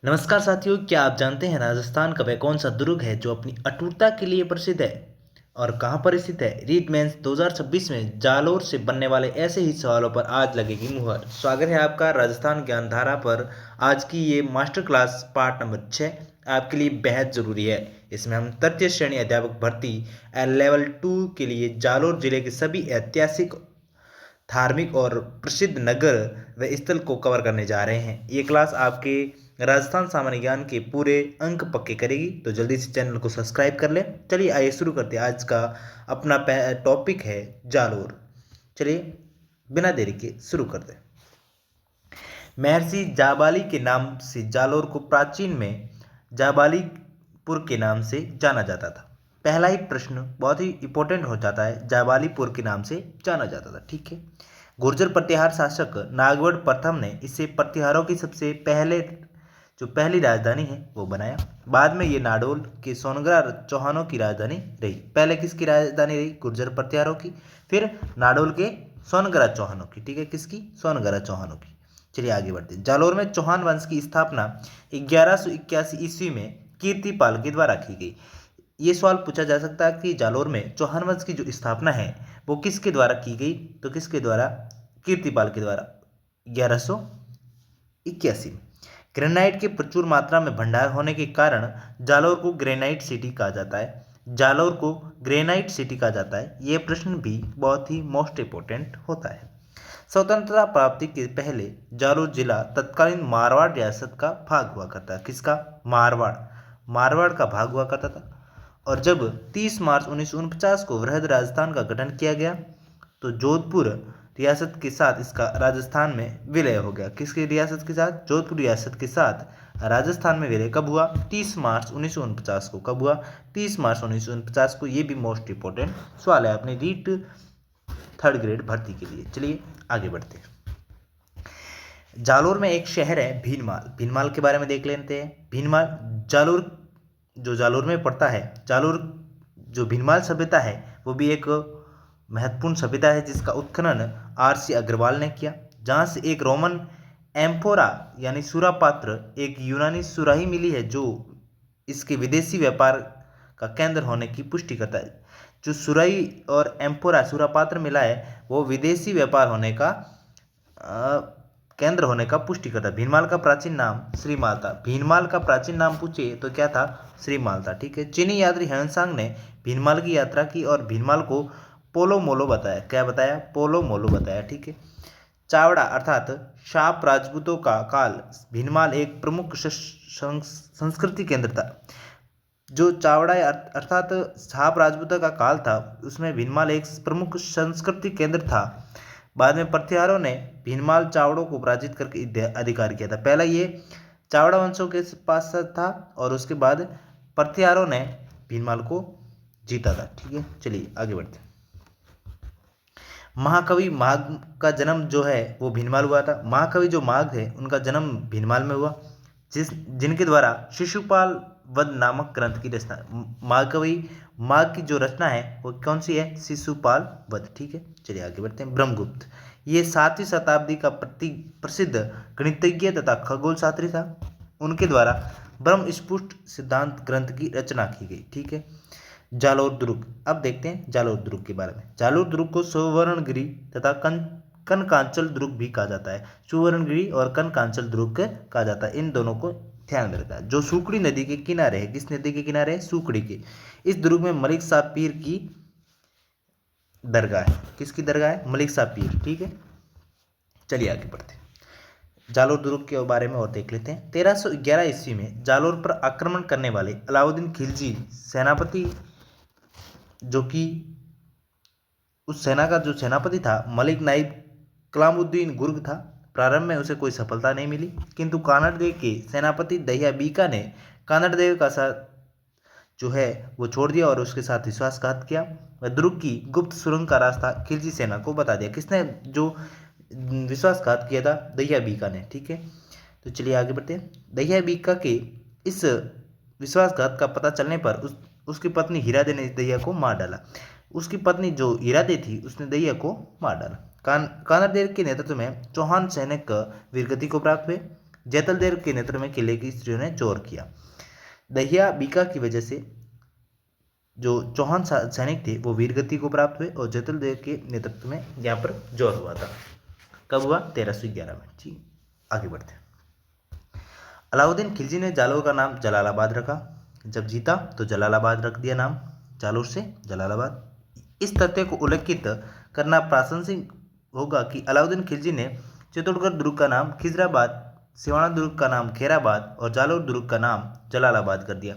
नमस्कार साथियों, क्या आप जानते हैं राजस्थान का वह कौन सा दुर्ग है जो अपनी अटूटता के लिए प्रसिद्ध है और कहाँ पर स्थित है? रीट मेंस 2026 में जालोर से बनने वाले ऐसे ही सवालों पर आज लगेगी मुहर। स्वागत है आपका राजस्थान ज्ञान धारा पर। आज की ये मास्टर क्लास पार्ट नंबर 6 आपके लिए बेहद ज़रूरी है। इसमें हम तृतीय श्रेणी अध्यापक भर्ती लेवल 2 के लिए जालोर जिले के सभी ऐतिहासिक, धार्मिक और प्रसिद्ध नगर व स्थल को कवर करने जा रहे हैं। ये क्लास आपके राजस्थान सामान्य ज्ञान के पूरे अंक पक्के करेगी, तो जल्दी से चैनल को सब्सक्राइब कर लें। चलिए आइए शुरू करते हैं। आज का अपना टॉपिक है जालोर। चलिए बिना देरी के शुरू करते हैं। महर्षि जाबाली के नाम से जालोर को प्राचीन में जाबालीपुर के नाम से जाना जाता था। पहला ही प्रश्न बहुत ही इंपॉर्टेंट हो जाता है, जाबालीपुर के नाम से जाना जाता था। ठीक है। गुर्जर प्रतिहार शासक नागवड़ प्रथम ने इसे प्रतिहारों की सबसे पहली राजधानी है वो बनाया। बाद में ये नाडोल के सोनगरा चौहानों की राजधानी रही। पहले किसकी राजधानी रही? गुर्जर प्रतिहारों की। फिर नाडोल के सोनगरा चौहानों की। ठीक है, किसकी? सोनगरा चौहानों की। चलिए आगे बढ़ते हैं। जालोर में चौहान वंश की स्थापना 1181 ईस्वी में कीर्तिपाल के द्वारा की गई। ये सवाल पूछा जा सकता है कि जालोर में चौहान वंश की जो स्थापना है वो किसके द्वारा की गई? तो किसके द्वारा? कीर्तिपाल के द्वारा 1181 में। ग्रेनाइट के प्रचुर मात्रा में भंडार होने के कारण जालोर को ग्रेनाइट सिटी कहा जाता है। जालोर को ग्रेनाइट सिटी कहा जाता है। यह प्रश्न भी बहुत ही मोस्ट इंपोर्टेंट होता है। स्वतंत्रता प्राप्ति के पहले जालोर जिला तत्कालीन मारवाड़ रियासत का भाग हुआ करता है। किसका? मारवाड़। मारवाड़ का भाग हुआ करता था। और जब 30 मार्च 1949 को वृहद राजस्थान का गठन किया गया तो जोधपुर रियासत के साथ इसका राजस्थान में विलय हो गया। किसकी रियासत के साथ? जोधपुर रियासत के साथ राजस्थान में विलय कब हुआ? 30 मार्च 1949 को। कब हुआ? 30 मार्च 1949 को। ये भी मोस्ट इंपॉर्टेंट सवाल है अपने रीट थर्ड ग्रेड भर्ती के लिए। चलिए आगे बढ़ते हैं। जालोर में एक शहर है भीनमाल। भीनमाल के बारे में देख लेते हैं। भीनमाल जालोर जो जालोर में पड़ता है। जालोर जो भीनमाल सभ्यता है वो भी एक महत्वपूर्ण सभ्यता है जिसका उत्खनन आर.सी. अग्रवाल ने किया, जहाँ से एक रोमन एम्फोरा यानी सुरा पात्र, एक यूनानी सुराही मिली है जो इसके विदेशी व्यापार का केंद्र होने की पुष्टि करता है। जो सुराही और एम्फोरा सुरा पात्र मिला है वो विदेशी व्यापार होने का केंद्र होने का पुष्टि करता है। भीनमाल का प्राचीन नाम श्रीमाल था। भीनमाल का प्राचीन नाम पूछे तो क्या था? श्रीमाल था। ठीक है। चीनी यात्री ह्वेनसांग ने भीनमाल की यात्रा की और भीनमाल को पोलो मोलो बताया। क्या बताया? पोलो मोलो बताया। ठीक है। चावड़ा अर्थात शाप राजपूतों का काल। भीनमाल एक प्रमुख संस्कृति केंद्र था। जो चावड़ा अर्थात शाप राजपूतों का काल था उसमें भीनमाल एक प्रमुख संस्कृति केंद्र था। बाद में प्रतिहारों ने भीनमाल चावड़ों को पराजित करके अधिकार किया था। पहला ये चावड़ा वंशों के पास था और उसके बाद प्रतिहारों ने भीनमाल को जीता था। ठीक है। चलिए आगे बढ़ते हैं। महाकवि माघ का जन्म जो है वो भीनमाल हुआ था। महाकवि जो माघ है उनका जन्म भीनमाल में हुआ, जिनके द्वारा शिशुपाल वध नामक ग्रंथ की रचना। महाकवि माघ की जो रचना है वो कौन सी है? शिशुपाल वध। ठीक है। चलिए आगे बढ़ते हैं। ब्रह्मगुप्त ये 7वीं शताब्दी का प्रसिद्ध गणितज्ञ तथा खगोल शास्त्री था। उनके द्वारा ब्रह्म स्पुष्ट सिद्धांत ग्रंथ की रचना की गई। ठीक है। जालोर दुर्ग। अब देखते हैं जालोर दुर्ग के बारे में। जालोर दुर्ग को सुवर्णगिरी तथा कनकांचल दुर्ग भी कहा जाता है। सुवर्णगिरी और कनकांचल दुर्ग कहा जाता है। इन दोनों को ध्यान में रखना है। जो सुकड़ी नदी के किनारे है। किस नदी के किनारे है? सुकड़ी के। इस दुर्ग में मलिक साहब पीर की दरगाह है। किसकी दरगाह है? मलिक साहब पीर। ठीक है। चलिए आगे बढ़ते हैं। जालोर दुर्ग के बारे में और देख लेते हैं। 1311 ईस्वी में जालोर पर आक्रमण करने वाले अलाउद्दीन खिलजी सेनापति, जो कि उस सेना का जो सेनापति था मलिक नाइब कलामुद्दीन गुर्ग था। प्रारंभ में उसे कोई सफलता नहीं मिली, किंतु कानड़ देव के सेनापति दहिया बीका ने कानड़ देव का साथ जो है वो छोड़ दिया और उसके साथ विश्वासघात किया। वह दुर्ग की गुप्त सुरंग का रास्ता खिलजी सेना को बता दिया। किसने जो विश्वासघात किया था? दहिया बीका ने। ठीक है। तो चलिए आगे बढ़ते हैं। दहिया बीका के इस विश्वासघात का पता चलने पर उसकी पत्नी हीरादे ने दहिया को मार डाला। उसकी पत्नी जो हीरादे थी उसने दहिया को मार डाला। कानड़ देव के नेतृत्व में चौहान सैनिक वीरगति को प्राप्त हुए। जैतलदेव के नेतृत्व में किले की स्त्रियों ने जोर किया। दहिया बीका की वजह से जो चौहान सैनिक थे वो वीरगति को प्राप्त हुए और जैतलदेव के नेतृत्व में यहाँ पर जोर हुआ था। कब हुआ? 1311 में। ठीक, आगे बढ़ते हैं। अलाउद्दीन खिलजी ने जालोर का नाम जलालाबाद रखा। जब जीता तो जलालाबाद रख दिया नाम, जालोर से जलालाबाद। इस तथ्य को उल्लेखित करना प्रासंगिक होगा कि अलाउद्दीन खिलजी ने चित्तौड़गढ़ दुर्ग का नाम खिजराबाद, सिवाना दुर्ग का नाम खेराबाद और जालोर दुर्ग का नाम जलालाबाद कर दिया।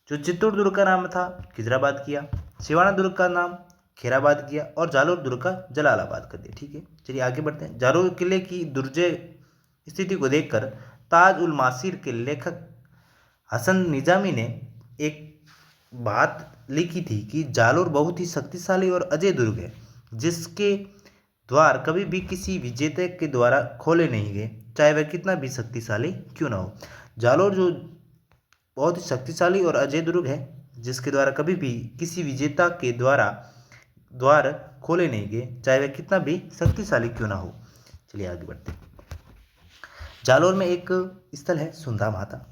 जो चित्तौड़ दुर्ग का नाम था खिजराबाद किया, सिवाना दुर्ग का नाम खेराबाद किया और जालोर दुर्ग का जलालाबाद कर दिया। ठीक है, चलिए आगे बढ़ते हैं। जालोर किले की दुर्जय स्थिति को देखकर ताज उल मासीर के लेखक हसन निजामी ने एक बात लिखी थी कि जालोर बहुत ही शक्तिशाली और अजय दुर्ग है, जिसके द्वार कभी भी किसी विजेता के द्वारा खोले नहीं गए, चाहे वह कितना भी शक्तिशाली क्यों ना हो। जालोर जो बहुत ही शक्तिशाली और अजय दुर्ग है, जिसके द्वारा कभी भी किसी विजेता के द्वार खोले नहीं गए, चाहे वह कितना भी शक्तिशाली क्यों ना हो। चलिए आगे बढ़ते हैं। जालोर में एक स्थल है सुंदा माता,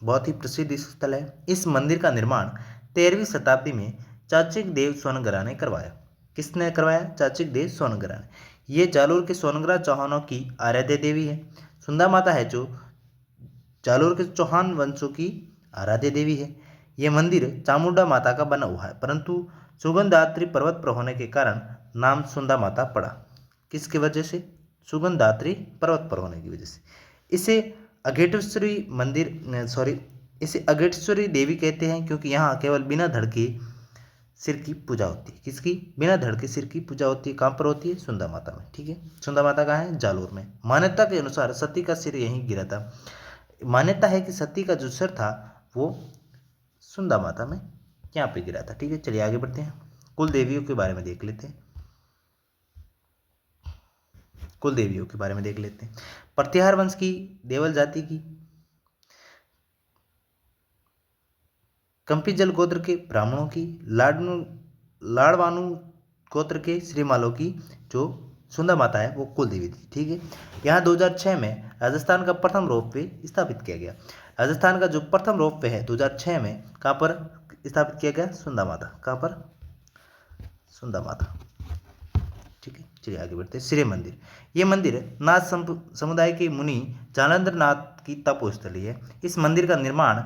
बहुत ही प्रसिद्ध स्थल है। इस मंदिर का निर्माण 13वीं शताब्दी में चाचिक देव सोनगरा ने करवाया। किसने करवाया? चाचिक देव सोनगरा ने। ये जालोर के सोनगरा चौहानों की आराध्य देवी है। सुंदा माता है जो जालोर के चौहान वंशों की आराध्य देवी है। यह मंदिर चामुंडा माता का बना हुआ है, परंतु सुगंधात्री पर्वत पर होने के कारण नाम सुंदा माता पड़ा। किसकी वजह से? सुगंधात्री पर्वत पर होने की वजह से। इसे अगेटेश्वरी देवी कहते हैं, क्योंकि यहाँ केवल बिना धड़ के सिर की पूजा होती है। किसकी? बिना धड़ के सिर की पूजा होती है। कहाँ पर होती है? सुंदा माता में। ठीक है, सुंदा माता कहाँ है? जालोर में। मान्यता के अनुसार सती का सिर यहीं गिरा था। मान्यता है कि सती का जो सिर था वो सुंदा माता में यहाँ पे गिरा था। ठीक है, चलिए आगे बढ़ते हैं। कुल देवियों के बारे में देख लेते हैं। कुल देवियों के बारे में देख लेते हैं। प्रतिहार वंश की, देवल जाति की, कंपीजल गोत्र के ब्राह्मणों की, लाड़वानु गोत्र के श्रीमालों की जो सुंदा माता है वो कुल देवी थी। ठीक है, यहाँ 2006 में राजस्थान का प्रथम रोपवे स्थापित किया गया। राजस्थान का जो प्रथम रोपवे है 2006 में कहाँ पर स्थापित किया गया? सुंदा माता। कहाँ पर? सुंदा माता। ठीक है, चलिए आगे बढ़ते हैं। श्री मंदिर, ये मंदिर नाथ समुदाय के मुनि जालंधर नाथ की तपोस्थली है। इस मंदिर का निर्माण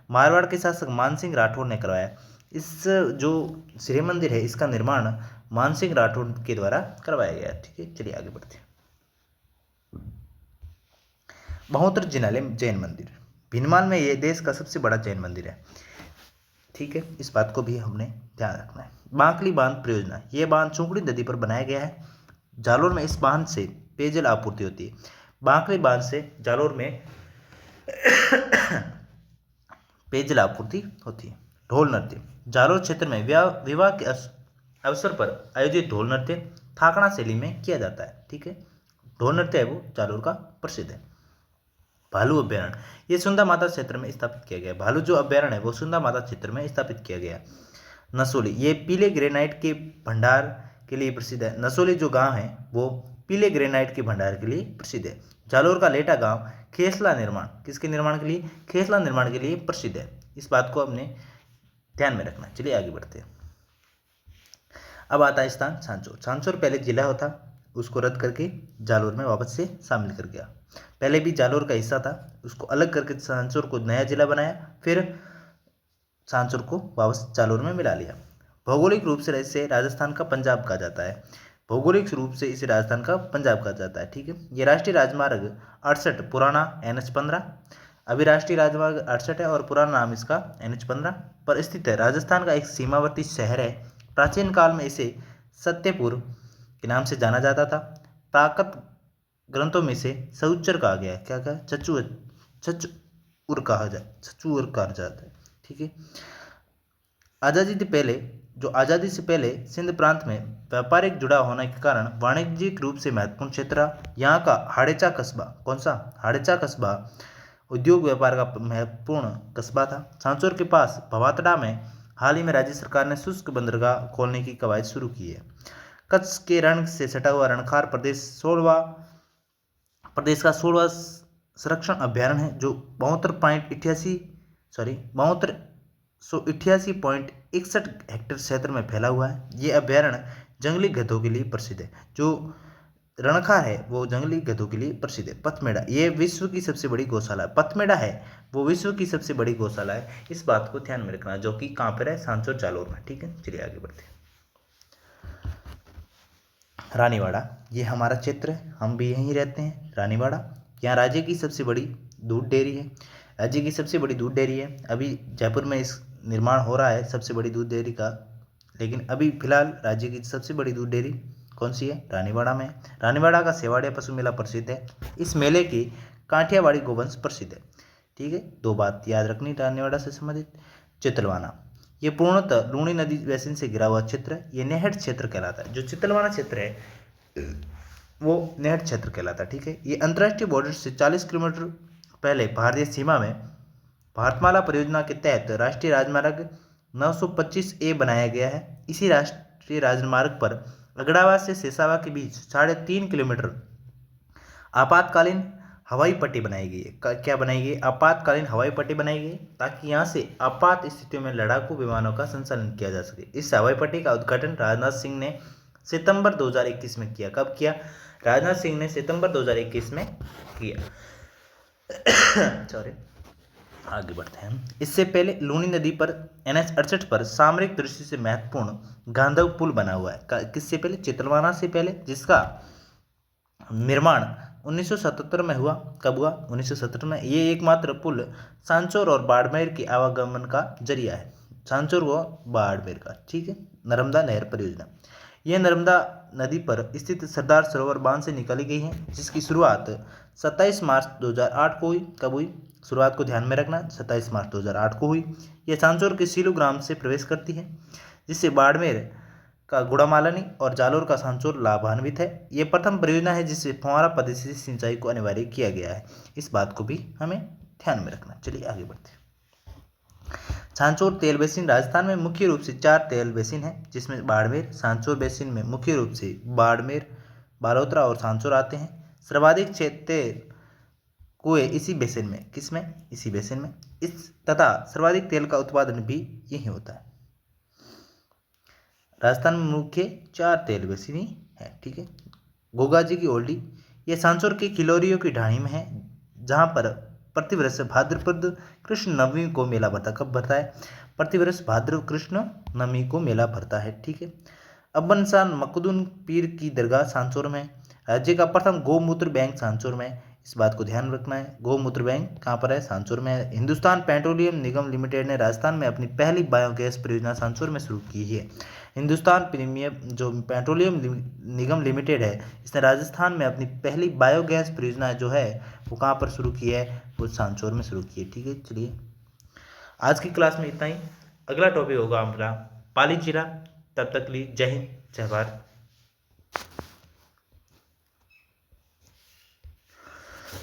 मारवाड़ के शासक मानसिंह राठौर ने करवाया। इस जो श्री मंदिर है इसका निर्माण मानसिंह राठौर के द्वारा करवाया गया। ठीक है, चलिए आगे बढ़ते हैं। बहुत्र जिनालय जैन मंदिर, भीनमाल में ये देश का सबसे बड़ा जैन मंदिर है। ठीक है, इस बात को भी हमने ध्यान रखना है। बांकली बांध परियोजना, ये बांध चुंकड़ी नदी पर बनाया गया है। जालोर में इस बांध से पेयजल आपूर्ति होती है। बांकली बांध से जालोर में पेयजल आपूर्ति होती है। ढोल नृत्य, जालोर क्षेत्र में विवाह के अवसर पर आयोजित ढोल नृत्य थाकड़ा शैली में किया जाता है। ठीक है, ढोल नृत्य है वो जालोर का प्रसिद्ध है। भालू अभ्यारण्य, ये सुंदा माता क्षेत्र में स्थापित किया गया। भालू जो अभ्यारण्य है वो सुंदा माता क्षेत्र में स्थापित किया गया। नसोली, ये पीले ग्रेनाइट के भंडार के लिए प्रसिद्ध है। नसोली जो गांव है वो पीले ग्रेनाइट के भंडार के लिए प्रसिद्ध है। जालोर का लेटा गांव खेसला निर्माण, किसके निर्माण के लिए? खेसला निर्माण के लिए प्रसिद्ध है। इस बात को अपने ध्यान में रखना। चलिए आगे बढ़ते हैं। अब आता है स्थान सांचौर। सांचौर पहले जिला होता, उसको रद्द करके जालोर में वापस से शामिल कर गया। पहले भी जालोर का हिस्सा था, उसको अलग करके सांचौर को नया जिला बनाया, फिर सांचौर को वापस जालोर में मिला लिया। भौगोलिक रूप से इसे राजस्थान का पंजाब कहा जाता है। भौगोलिक रूप से इसे राजस्थान का पंजाब कहा जाता है। ठीक है, ये राष्ट्रीय राजमार्ग 68 पुराना NH15, अभी राष्ट्रीय राजमार्ग 68 है और पुराना नाम इसका NH15 पर स्थित है। राजस्थान का एक सीमावर्ती शहर है। प्राचीन काल में इसे सत्यपुर के नाम से जाना जाता था। ताकत ग्रंथों में से सऊचर कहा गया है। क्या कहा? छचूर कहा जाता है। ठीक है, आज़ादी से पहले सिंध प्रांत में व्यापारिक जुड़ा होने के कारण वाणिज्यिक रूप से महत्वपूर्ण क्षेत्र रहा। यहाँ का हाड़ेचा कस्बा, कौन सा? हाड़ेचा कस्बा उद्योग व्यापार का महत्वपूर्ण कस्बा था। सांचौर के पास भवातड़ा में हाल ही में राज्य सरकार ने शुष्क बंदरगाह खोलने की कवायद शुरू की है। कच्छ के रण से सटा हुआ रणखार प्रदेश का 16वां संरक्षण अभ्यारण्य है जो 72.88 हेक्टेयर क्षेत्र में फैला हुआ है। ये अभ्यारण्य जंगली गधों के लिए प्रसिद्ध है। जो रणखार है वो जंगली गधों के लिए प्रसिद्ध है। पथमेड़ा, ये विश्व की सबसे बड़ी गौशाला है। पथमेड़ा है वो विश्व की सबसे बड़ी गौशाला है। इस बात को ध्यान में रखना, जो कि कहाँ पर है, सांचौर जालोर में। ठीक है, चलिए आगे बढ़ते हैं। रानीवाड़ा, ये हमारा क्षेत्र है, हम भी यहीं रहते हैं। रानीवाड़ा, यहाँ राज्य की सबसे बड़ी दूध डेयरी है। राज्य की सबसे बड़ी दूध डेयरी है। अभी जयपुर में इस निर्माण हो रहा है सबसे बड़ी दूध डेयरी का, लेकिन अभी फिलहाल राज्य की सबसे बड़ी दूध डेयरी कौन सी है, रानीवाड़ा में। रानीवाड़ा का सेवाड़िया पशु मेला प्रसिद्ध है। इस मेले की कांठियावाड़ी गोवंश प्रसिद्ध है। ठीक है, दो बात याद रखनी रानीवाड़ा से संबंधित। चितलवाना, ये पूर्णतः लूणी नदी बेसिन से घिरा हुआ क्षेत्र है। ये नेहट क्षेत्र कहलाता है। जो चितलवाना क्षेत्र है वो नेहट क्षेत्र कहलाता है। ठीक है, ये अंतर्राष्ट्रीय बॉर्डर से 40 किलोमीटर पहले भारतीय सीमा में भारतमाला परियोजना के तहत राष्ट्रीय राजमार्ग 925A बनाया गया है। इसी राष्ट्रीय राजमार्ग पर अगड़ावाद से सेसावा के बीच 3.5 किलोमीटर आपातकालीन हवाई पट्टी बनाई गई है। क्या बनाई गई? आपातकालीन हवाई पट्टी बनाई गई, ताकि यहाँ से आपात स्थितियों में लड़ाकू विमानों का संचालन किया जा सके। इस हवाई पट्टी का उद्घाटन राजनाथ सिंह ने सितंबर 2021 में किया। कब किया? राजनाथ सिंह ने सितंबर 2021 में किया। सॉरी, आगे बढ़ते हैं। इससे पहले लूनी नदी पर NH 68 पर सामरिक दृष्टि से महत्वपूर्ण गांधव पुल बना हुआ है। किससे पहले? चितलवाना से पहले, जिसका निर्माण 1977 में हुआ। कब हुआ? 1977 में। ये एकमात्र पुल सांचौर और बाड़मेर के आवागमन का जरिया है। सांचौर व बाड़मेर का। ठीक है, नर्मदा नहर परियोजना, यह नर्मदा नदी पर स्थित सरदार सरोवर बांध से निकाली गई है, जिसकी शुरुआत 27 मार्च 2008 को हुई। कब हुई? शुरुआत को ध्यान में रखना, 27 मार्च 2008 को हुई। यह सांचौर के सीलू ग्राम से प्रवेश करती है, जिससे बाड़मेर का गुड़ामालनी और जालोर का सांचौर लाभान्वित है। यह प्रथम परियोजना है जिससे फुहारा पद्धति से सिंचाई को अनिवार्य किया गया है। इस बात को भी हमें ध्यान में रखना। चलिए आगे बढ़ते हैं। सांचौर तेल बेसिन, राजस्थान में मुख्य रूप से 4 तेल बेसिन हैं, जिसमें बाड़मेर, सांचौर बेसिन में मुख्य रूप से बाड़मेर, बालोतरा और सांचौर आते हैं। सर्वाधिक तेल कुएं इसी बेसिन में, किसमें? इसी बेसिन में। इस तथा सर्वाधिक तेल का उत्पादन भी यही होता है। राजस्थान में मुख्य 4 तेल बेसिन ही है। ठीक है, गोगाजी की ओल्डी, ये सांचौर के किलोरियों की ढाणी में है, जहाँ पर प्रतिवर्ष भाद्रपद कृष्ण नवमी को मेला भरता। कब भरता है? प्रतिवर्ष भाद्र कृष्ण नवमी को मेला भरता है। ठीक है, अब्बन शाह मखदूम पीर की दरगाह सांचौर में। राज्य का प्रथम गौमूत्र बैंक सांचौर में। इस बात को ध्यान रखना है। गौमूत्र बैंक कहाँ पर है? सांचौर में है। हिंदुस्तान पेट्रोलियम निगम लिमिटेड ने राजस्थान में अपनी पहली बायोगैस परियोजना सांचौर में शुरू की है। हिंदुस्तान प्रीमियम जो पेट्रोलियम निगम लिमिटेड है, इसने राजस्थान में अपनी पहली बायोगैस परियोजना जो है वो कहाँ पर शुरू की है? वो सांचौर में शुरू की है। ठीक है, चलिए आज की क्लास में इतना ही। अगला टॉपिक होगा हमारा पाली जिला। तब तक लिए जय हिंद, जय भारत।